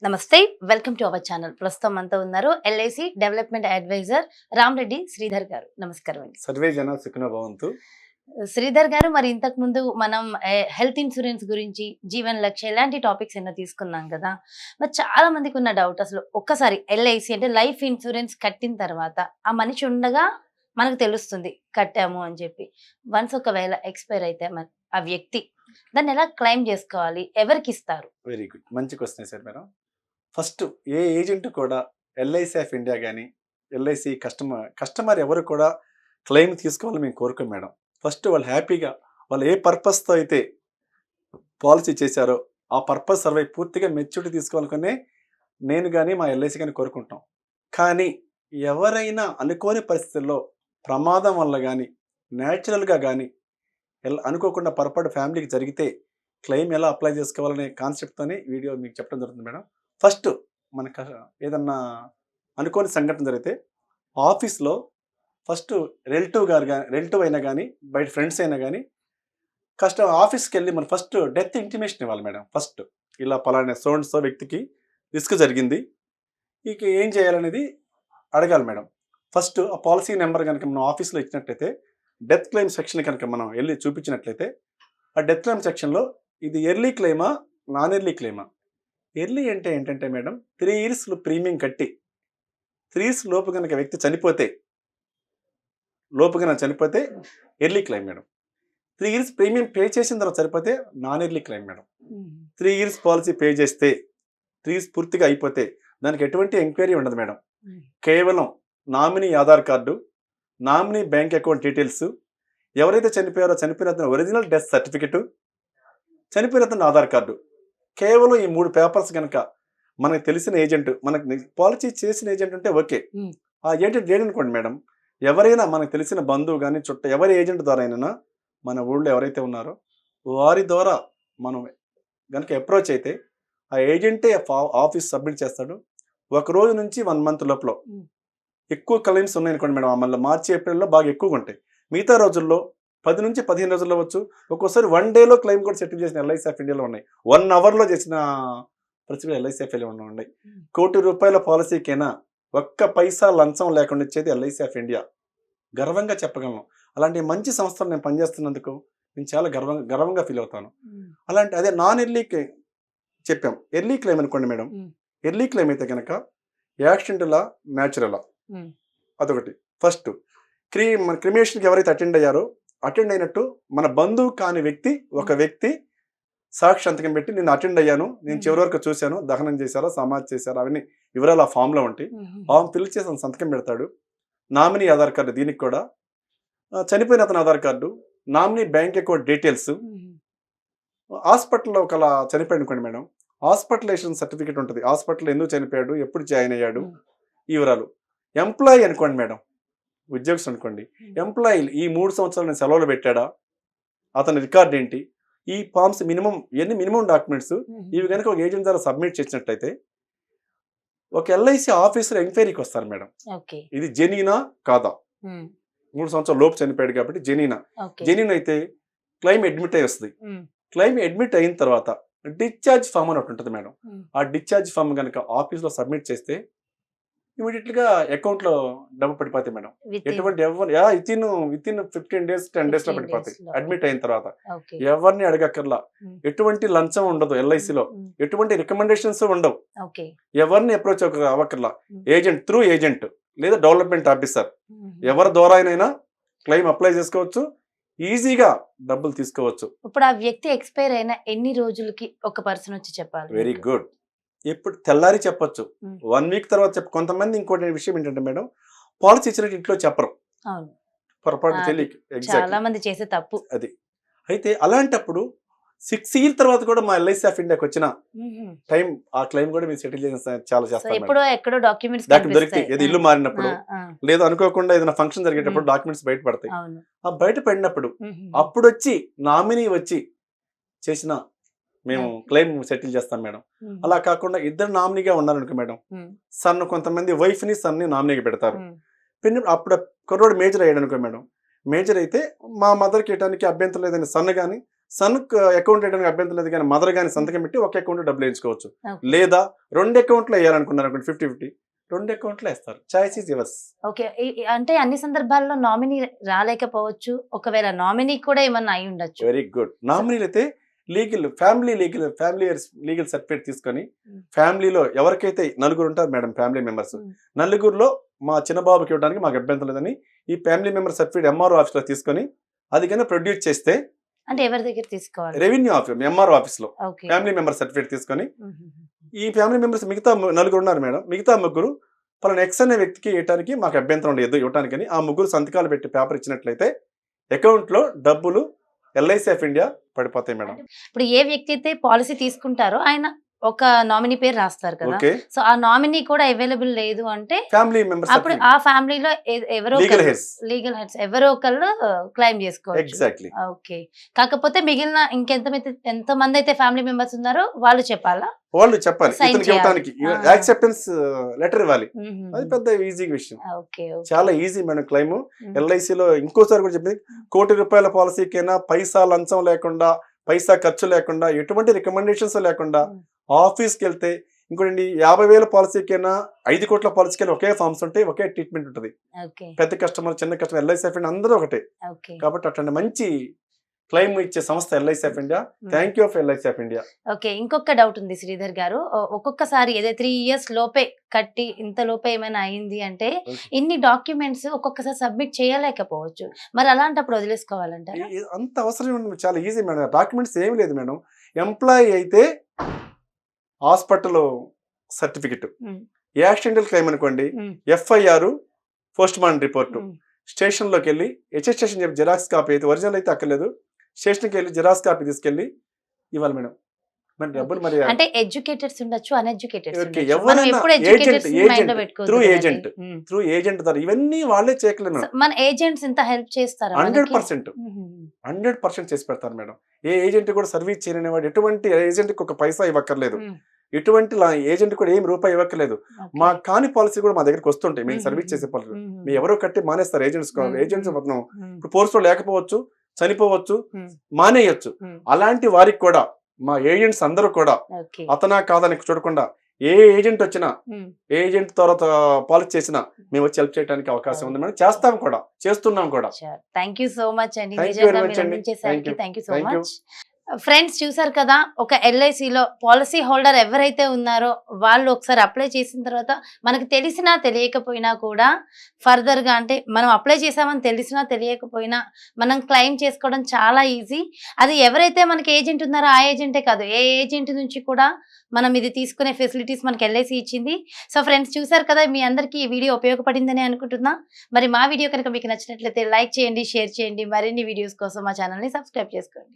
నమస్తే. Welcome to our channel. ప్రస్తుతం మనతో ఉన్నారు LIC development adviser Ramareddy Sridhar గారు. నమస్కారం అండి. సర్వే జన సుఖినో భవంతు. శ్రీధర్ గారు, మరి ఇంతకు ముందు మనం హెల్త్ ఇన్సూరెన్స్ గురించి, జీవన్ లక్ష్య ఇలాంటి టాపిక్స్ ఎన్నో తీసుకున్నాం కదా. మరి చాలా మందికి ఉన్న డౌట్, అసలు ఒక్కసారి ఎల్ఐసి అంటే లైఫ్ ఇన్సూరెన్స్ కట్టిన తర్వాత ఆ మనిషి ఉండగా మనకు తెలుస్తుంది కట్టాము అని చెప్పి. వన్స్ ఒకవేళ ఎక్స్పైర్ అయితే మరి ఆ వ్యక్తి దాన్ని ఎలా క్లెయిమ్ చేసుకోవాలి, ఎవరికి ఇస్తారు? వెరీ గుడ్, మంచి క్వశ్చన్ సార్. మేడం, ఫస్ట్ ఏ ఏజెంట్ కూడా ఎల్ఐసి ఆఫ్ ఇండియా కానీ ఎల్ఐసి కస్టమర్ ఎవరు కూడా క్లెయిమ్ తీసుకోవాలని మేము కోరుకోం మేడం. ఫస్ట్ వాళ్ళు హ్యాపీగా వాళ్ళు ఏ పర్పస్తో అయితే పాలసీ చేశారో ఆ పర్పస్ సర్వే పూర్తిగా మెచ్యూరిటీ తీసుకోవాలనుకునే నేను కానీ మా ఎల్ఐసి కానీ కోరుకుంటాం. కానీ ఎవరైనా అనుకోని పరిస్థితుల్లో ప్రమాదం వల్ల కానీ న్యాచురల్గా కానీ అనుకోకుండా పొరపాటు ఫ్యామిలీకి జరిగితే క్లెయిమ్ ఎలా అప్లై చేసుకోవాలనే కాన్సెప్ట్తోనే వీడియో మీకు చెప్పడం జరుగుతుంది మేడం. ఫస్ట్ మనకు ఏదన్నా అనుకోని సంఘటన జరిగితే ఆఫీస్లో ఫస్ట్ రిలేటివ్ అయినా కానీ బయట ఫ్రెండ్స్ అయినా కానీ ఆఫీస్కి వెళ్ళి మనం ఫస్ట్ డెత్ ఇంటిమేషన్ ఇవ్వాలి మేడం. ఫస్ట్ ఇలా పలానా సో వ్యక్తికి రిస్క్ జరిగింది, ఇక ఏం చేయాలనేది అడగాలి మేడం. ఫస్ట్ ఆ పాలసీ నెంబర్ కనుక మనం ఆఫీస్లో ఇచ్చినట్లయితే డెత్ క్లెయిమ్ సెక్షన్ కనుక మనం వెళ్ళి చూపించినట్లయితే ఆ డెత్ క్లెయిమ్ సెక్షన్లో ఇది ఎర్లీ క్లెయిమా నాన్ ఎర్లీ క్లెయిమా. ఎర్లీ అంటే ఏంటంటే మేడం 3 years ప్రీమియం కట్టి 3 years లోపు కనుక వ్యక్తి చనిపోతే early claim madam. 3 years premium pay చేసిన తర్వాత సరిపోతే non early claim madam. 3 years policy pay చేస్తే 3 years పూర్తిగా అయిపోతే దానికి ఎటువంటి ఎంక్వైరీ ఉండదు మేడం. కేవలం nominee Aadhaar card, nominee bank account details, ఎవరైతే చనిపోయారో చనిపోయిన ఒరిజినల్ డెత్ సర్టిఫికెట్, చనిపోయిన ఆధార్ కార్డు, కేవలం ఈ 3 పేపర్స్ కనుక మనకు తెలిసిన ఏజెంట్, మనకు పాలసీ చేసిన ఏజెంట్ ఉంటే ఓకే. ఆ ఏజెంట్ లేదనుకోండి మేడం, ఎవరైనా మనకు తెలిసిన బంధువు కానీ ఎవరి ఏజెంట్ ద్వారా అయినా మన ఊళ్ళో ఎవరైతే ఉన్నారో వారి ద్వారా మనం కనుక అప్రోచ్ అయితే ఆ ఏజెంటే ఆఫీస్ సబ్మిట్ చేస్తాడు. 1 రోజు నుంచి 1 month లోపల ఎక్కువ క్లెయిమ్స్ ఉన్నాయనుకోండి మేడం, మళ్ళీ మార్చి ఏప్రిల్లో బాగా ఎక్కువగా ఉంటాయి. మిగతా రోజుల్లో 10 నుంచి 15 రోజుల్లో వచ్చు. ఒక్కోసారి 1 dayలో క్లెయిమ్ కూడా సెటిల్ చేసిన ఎల్ఐసి ఆఫ్ ఇండియాలో ఉన్నాయి. 1 hourలో చేసిన పరిస్థితులు ఎల్ఐసి ఆఫ్ ఇండియా ఉన్నాయి. ₹1 కోటి పాలసీకైనా ఒక్క పైసా లంచం లేకుండా ఇచ్చేది ఎల్ఐసి ఆఫ్ ఇండియా. గర్వంగా చెప్పగలను. అలాంటి మంచి సంస్థలు నేను పనిచేస్తున్నందుకు నేను చాలా గర్వంగా ఫీల్ అవుతాను. అలాంటి అదే నాన్ ఎర్లీ చెప్పాం. ఎర్లీ క్లెయిమ్ అనుకోండి మేడం, ఎర్లీ క్లెయిమ్ అయితే కనుక యాక్సిడెంటలా న్యాచురలా అదొకటి. ఫస్ట్ క్రిమేషన్కి ఎవరైతే అటెండ్ అయినట్టు మన బంధువు కాని వ్యక్తి ఒక వ్యక్తి సాక్షి సంతకం పెట్టి నేను అటెండ్ అయ్యాను, నేను చివరి వరకు చూశాను, దహనం చేశారా సమాధి చేశారా అవన్నీ వివరాలు ఆ ఫామ్లో ఉంటాయి. ఫామ్ ఫిల్ చేసి సంతకం పెడతాడు. నామినీ ఆధార్ కార్డు, దీనికి కూడా చనిపోయిన అతని Aadhaar card, nominee bank account details, హాస్పిటల్లో ఒకలా చనిపోయాడు అనుకోండి మేడం, హాస్పిటలైజేషన్ సర్టిఫికేట్ ఉంటుంది. హాస్పిటల్ ఎందుకు చనిపోయాడు, ఎప్పుడు జాయిన్ అయ్యాడు, ఈ వివరాలు. ఎంప్లాయీ అనుకోండి మేడం, ఉద్యోగస్తులు అనుకోండి, ఎంప్లాయీ ఈ 3 సంవత్సరాలు సెలవులు పెట్టాడా, అతని రికార్డ్ ఏంటి, ఈ ఫామ్స్ మినిమం డాక్యుమెంట్స్ ఇవి కనుక ఒక ఏజెంట్ ద్వారా సబ్మిట్ చేసినట్టయితే ఒక ఎల్ఐసి ఆఫీసర్ ఎంక్వైరీకి వస్తారు మేడం. ఇది జెన్యూనా కాదా, 3 సంవత్సరాల లోపు చనిపోయాడు కాబట్టి జెన్యూన్ అయితే క్లెయిమ్ అడ్మిట్ అయి వస్తుంది. క్లెయిమ్ అడ్మిట్ అయిన తర్వాత డిశ్చార్జ్ ఫామ్ అని ఒకటి ఉంటుంది మేడం. ఆ డిశ్చార్జ్ ఫామ్ కనుక ఆఫీస్లో సబ్మిట్ చేస్తే ఇమీడియట్గా అకౌంట్లో డబ్బు పడిపోతాయి మేడం. ఎటువంటి వితిన్ 15 days 10 days లో పడిపోతాయి. అడ్మిట్ అయిన తర్వాత ఎవరిని అడగక్కర్లా, ఎటువంటి లంచం ఉండదు ఎల్ఐసిలో, ఎటువంటి రికమెండేషన్స్ ఉండవు, ఎవరిని అప్రోచ్ అవ్వక్కర్లా. త్రూ ఏజెంట్ లేదా డెవలప్మెంట్ ఆఫీసర్ ఎవరి ద్వారా అయినా క్లెయిమ్ అప్లై చేసుకోవచ్చు, ఈజీగా డబ్బులు తీసుకోవచ్చు. ఇప్పుడు ఆ వ్యక్తి ఎక్స్పైర్ అయిన ఎన్ని రోజులకి ఒక పర్సన్ వచ్చి చెప్పాలి? Very good. ఎప్పుడు తెల్లారి చెప్పొచ్చు, 1 week తర్వాత కొంతమంది ఇంకోటి విషయం ఏంటంటే మేడం, పాలసీ ఇచ్చినట్టు ఇంట్లో చెప్పరు, పొరపాటు తెలియక. చాలా మంది చేసే తప్పు అది. అయితే అలాంటప్పుడు 6 years తర్వాత కూడా మా ఎల్ఐసి ఆఫ్ ఇండియాకి వచ్చిన టైం ఆ క్లెయిమ్ కూడా మీరు సెటిల్ చేసిన చాలా చేస్తాం. డాక్యుమెంట్స్ దొరికితే ఏదో ఇల్లు మారినప్పుడు లేదా అనుకోకుండా ఏదైనా ఫంక్షన్ జరిగేటప్పుడు డాక్యుమెంట్స్ బయటపడతాయి. ఆ బయటపడినప్పుడు అప్పుడు వచ్చి నామినీ వచ్చి చేసిన మేము క్లెయిమ్ సెటిల్ చేస్తాం మేడం. అలా కాకుండా ఇద్దరు నామినీగా ఉన్నారనుకో మేడం, కొంతమంది వైఫ్ ని సన్ని నామినీగా పెడతారు. అప్పుడు కుర్రోడు మేజర్ అయ్యాడు అనుకో మేడం, మేజర్ అయితే మా మదర్కి ఇవ్వడానికి అభ్యంతరం లేదని సన్ కానీ సన్ అకౌంట్ వేయడానికి అభ్యంతరం లేదు, కానీ మదర్ కానీ సంతకం పెట్టి ఒక అకౌంట్ డబ్బులు వేయించుకోవచ్చు. Okay. లేదా 2 అకౌంట్లో వేయాలనుకున్నారు అనుకోండి 50-50, 2 అకౌంట్లో వేస్తారు. Choice is yours. ఓకే. అంటే అన్ని సందర్భాల్లో నామినీ రాలేకపోవచ్చు, ఒకవేళ నామినీ కూడా ఏమన్నా అయి ఉండొచ్చు. Very good. నామినీలు అయితే ఫ్యామిలీ లీగల్ సర్టిఫికేట్ తీసుకొని ఫ్యామిలీలో ఎవరికైతే 4 ఉంటారు మేడం ఫ్యామిలీ మెంబర్స్, 4లో మా చిన్నబాబుకి ఇవ్వడానికి మాకు అభ్యంతరం లేదని ఈ ఫ్యామిలీ మెంబర్ సర్టిఫికేట్ ఎంఆర్ఓ ఆఫీస్లో తీసుకొని అది కన్నా ప్రొడ్యూస్ చేస్తే, అంటే ఎవరి దగ్గర తీసుకోవాలి? రెవెన్యూ ఆఫీస్ ఎంఆర్ఓ ఆఫీస్లో ఓకే. ఫ్యామిలీ మెంబర్ సర్టిఫికేట్ తీసుకొని ఈ ఫ్యామిలీ మెంబర్స్ మిగతా 4 ఉన్నారు మేడం, మిగతా 3 పలానా ఎక్స్ అనే వ్యక్తికి ఇవ్వడానికి మాకు అభ్యంతరం లేదు ఇవ్వటానికి ఆ 3 సంతకాలు పెట్టి పేపర్ ఇచ్చినట్లయితే అకౌంట్లో డబ్బులు ఎల్ఐసి ఆఫ్ ఇండియా పడిపోతాయి మేడం. ఇప్పుడు ఏ వ్యక్తి అయితే పాలసీ తీసుకుంటారో ఆయన ఒక నామినీ పేరు రాస్తారు కదా, ఓకే. సో ఆ నామినీ కూడా అవైలబుల్ లేదు అంటే ఫ్యామిలీ మెంబర్స్ అప్పుడు ఆ ఫ్యామిలీలో ఎవరో లీగల్ హెడ్స్ లీగల్ హెడ్స్ ఎవరో ఒకళ్ళు క్లైమ్ చేసుకోవచ్చు. ఎగ్జాక్ట్లీ. ఓకే. కాకపోతే మిగిలిన ఎంత మంది అయితే ఫ్యామిలీ మెంబర్స్ ఉన్నారో వాళ్ళు చెప్పాలా, వాళ్ళు చెప్పాలి Sign ఇతనికి ఇవ్వడానికి చేయాలి. యాక్సెప్టెన్స్ లెటర్ ఇవ్వాలి. అది పెద్ద ఈజీ విషయం, ఓకే. చాలా ఈజీ మేడం క్లైమ్. ఎల్ఐసిలో ఇంకోసారి కూడా చెప్పింది, ₹1,00,00,000 పాలసీకైనా పైసా లంచం లేకుండా, పైసా ఖర్చు లేకుండా, ఎటువంటి రికమెండేషన్స్ లేకుండా ఆఫీస్కి వెళ్తే, ఇంకోటి 50,000 పాలసీకైనా 5 కోట్ల పాలసీకైనా ఒకే ఫార్మ్స్ ఉంటాయి, ఒకే ట్రీట్మెంట్ ఉంటుంది. పెద్ద కస్టమర్ చిన్న కస్టమర్ ఎల్ఐసి ఆఫ్ ఇండియా అందరూ ఒకటే. కాబట్టి అట్లాంటి మంచి క్లైమ్ ఇచ్చే సంస్థ LIC of India. Thank you of LIC of India. Okay. ఇంకొక డౌట్ ఉంది శ్రీధర్ గారు, ఒక్కొక్కసారి ఏదో 3 years లోపే కట్టి ఇంత లోపే ఏమైనా అయింది అంటే ఇన్ని డాక్యుమెంట్స్ ఒక్కొక్కసారి సబ్మిట్ చేయలేకపోవచ్చు, మరి అలాంటప్పుడు వదిలేసుకోవాలంటారా? అంత అవసరం ఉంది, చాలా ఈజీ మేడం. డాక్యుమెంట్స్ ఏమి లేదు మేడం. ఎంప్లాయీ అయితే హాస్పిటల్ సర్టిఫికెట్, యాక్సిడెంటల్ క్లైమ్ అనుకోండి ఎఫ్ఐఆర్, పోస్ట్ మార్టం రిపోర్టు, స్టేషన్లోకి వెళ్ళి అటెస్టేషన్ చెప్పి జిరాక్స్ కాపీ అయితే ఒరిజినల్ అయితే అక్కర్లేదు, స్టేషన్కి వెళ్ళి జిరాక్స్ కాపీ తీసుకెళ్ళి ఇవ్వాలి మేడం. మరి డబ్బులు మరి అంటే ఎడ్యుకేటెడ్స్ ఉండొచ్చు, అన్ఎడ్యుకేటెడ్స్ ఓకే, ఉండొచ్చు. ఎవరైనా మనం ఎప్పుడు ఏజెంట్ ఎడ్యుకేటెడ్స్ మైండ్ లో త్రూ పెట్టుకోవాలి. ఏజెంట్ ద్వారా ఇవన్నీ వాళ్ళే చేయగలరు మేడం. మన ఏజెంట్స్ ఇంత హెల్ప్ చేస్తారా? 100% చేసి పెడతారు మేడం. ఏ ఏజెంట్ కూడా సర్వీస్ చేయని వాడు, ఎటువంటి ఏజెంట్కి ఒక పైసా ఇవ్వక్కర్లేదు, ఎటువంటి ఏజెంట్ కూడా ఏం రూపాయి ఇవ్వక్కర్లేదు. మా కాని పాలసీ కూడా మా దగ్గరికి వస్తుంటాయి, మేము సర్వీస్ చేసే పాలసీ. మీ ఎవరో కట్టి మానేస్తారు ఏజెంట్స్. ఏజెంట్స్ మొత్తం ఇప్పుడు పోస్ట్ లో లేకపోవచ్చు, చనిపోవచ్చు, మానేయచ్చు. అలాంటి వారికి కూడా మా ఏజెంట్స్ అందరూ కూడా అతనా కాదని చూడకుండా ఏ ఏజెంట్ వచ్చినా, ఏ ఏజెంట్ తర్వాత పాలసీ చేసినా మేము వచ్చి హెల్ప్ చేయడానికి అవకాశం ఉంది మేడం. చేస్తాం కూడా, చేస్తున్నాం కూడా. థ్యాంక్ యూ సో మచ్ అండి, Thank you నిజంగా very మీరు much అండి. అందించేసరికి thank you so Thank you. Much. Friends చూసారు కదా, ఒక ఎల్ఐసిలో పాలసీ హోల్డర్ ఎవరైతే ఉన్నారో వాళ్ళు ఒకసారి అప్లై చేసిన తర్వాత మనకు తెలిసినా తెలియకపోయినా కూడా ఫర్దర్గా, అంటే మనం అప్లై చేసామని తెలిసినా తెలియకపోయినా మనం క్లెయిమ్ చేసుకోవడం చాలా ఈజీ. అది ఎవరైతే మనకి ఏజెంట్ ఉన్నారో ఆ ఏజెంటే కాదు, ఏ ఏజెంట్ నుంచి కూడా మనం ఇది తీసుకునే ఫెసిలిటీస్ మనకి ఎల్ఐసి ఇచ్చింది. సో ఫ్రెండ్స్ చూసారు కదా, మీ అందరికీ ఈ వీడియో ఉపయోగపడిందని అనుకుంటున్నా. మరి మా వీడియో కనుక మీకు నచ్చినట్లయితే లైక్ చేయండి, షేర్ చేయండి. మరిన్ని వీడియోస్ కోసం మా ఛానల్ని సబ్స్క్రైబ్ చేసుకోండి.